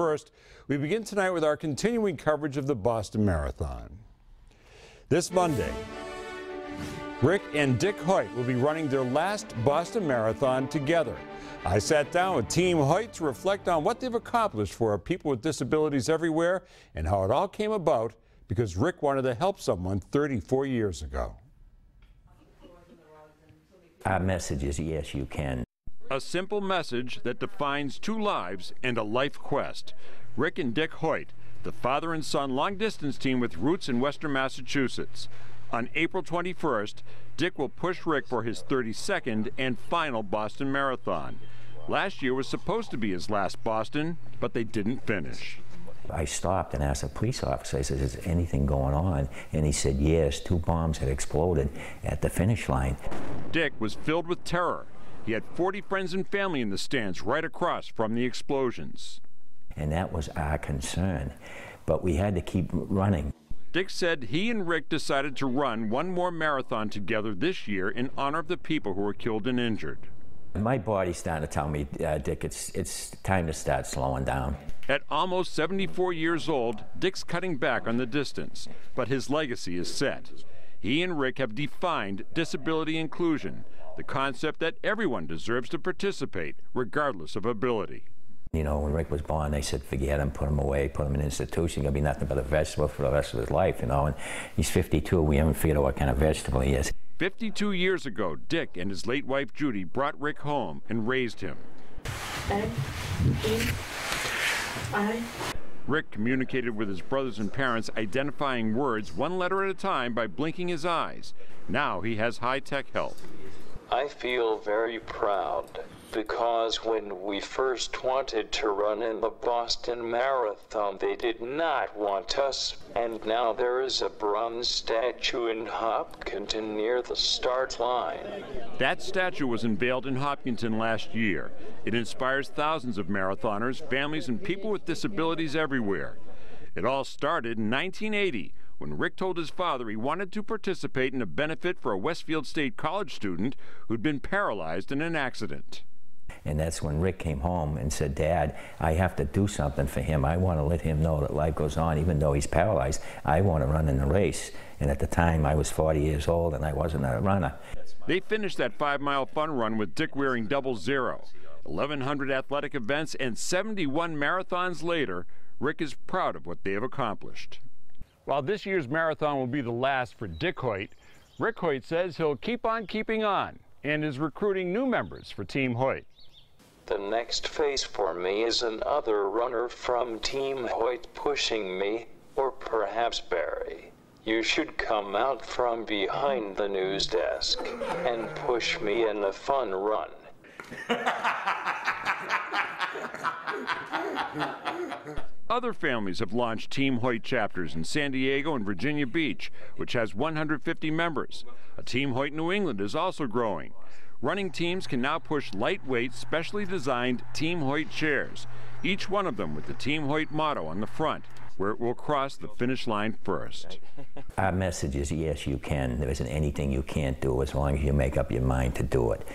first, we begin tonight with our continuing coverage of the Boston Marathon. This Monday, Rick and Dick Hoyt will be running their last Boston Marathon together. I sat down with Team Hoyt to reflect on what they've accomplished for our people with disabilities everywhere and how it all came about because Rick wanted to help someone 34 years ago. Our message is yes, you can. A simple message that defines two lives and a life quest. Rick and Dick Hoyt, the father and son long-distance team with roots in Western Massachusetts. On April 21st, Dick will push Rick for his 32nd and final Boston Marathon. Last year was supposed to be his last Boston, but they didn't finish. I stopped and asked a police officer, I said, is anything going on? And he said, yes, 2 bombs had exploded at the finish line. Dick was filled with terror. He had 40 friends and family in the stands right across from the explosions. And that was our concern, but we had to keep running. Dick said he and Rick decided to run one more marathon together this year in honor of the people who were killed and injured. My body's starting to tell me, Dick, it's time to start slowing down. At almost 74 years old, Dick's cutting back on the distance, but his legacy is set. He and Rick have defined disability inclusion, the concept that everyone deserves to participate, regardless of ability. You know, when Rick was born, they said, forget him, put him away, put him in an institution. He'll be nothing but a vegetable for the rest of his life, you know. And he's 52. We haven't figured out what kind of vegetable he is. 52 years ago, Dick and his late wife, Judy, brought Rick home and raised him. N-E-I. Rick communicated with his brothers and parents, identifying words one letter at a time by blinking his eyes. Now he has high-tech help. I feel very proud because when we first wanted to run in the Boston Marathon, they did not want us. And now there is a bronze statue in Hopkinton near the start line. That statue was unveiled in Hopkinton last year. It inspires thousands of marathoners, families, and people with disabilities everywhere. It all started in 1980 when Rick told his father he wanted to participate in a benefit for a Westfield State College student who'd been paralyzed in an accident. And that's when Rick came home and said, Dad, I have to do something for him. I want to let him know that life goes on, even though he's paralyzed. I want to run in the race. And at the time, I was 40 years old, and I wasn't a runner. They finished that 5-mile fun run with Dick wearing 00. 1,100 athletic events and 71 marathons later, Rick is proud of what they have accomplished. While this year's marathon will be the last for Dick Hoyt, Rick Hoyt says he'll keep on keeping on and is recruiting new members for Team Hoyt. The next phase for me is another runner from Team Hoyt pushing me, or perhaps Barry. You should come out from behind the news desk and push me in a fun run. Other families have launched Team Hoyt chapters in San Diego and Virginia Beach, which has 150 members. A Team Hoyt New England is also growing. Running teams can now push lightweight, specially designed Team Hoyt chairs, each one of them with the Team Hoyt motto on the front, where it will cross the finish line first. Our message is yes, you can. There isn't anything you can't do as long as you make up your mind to do it.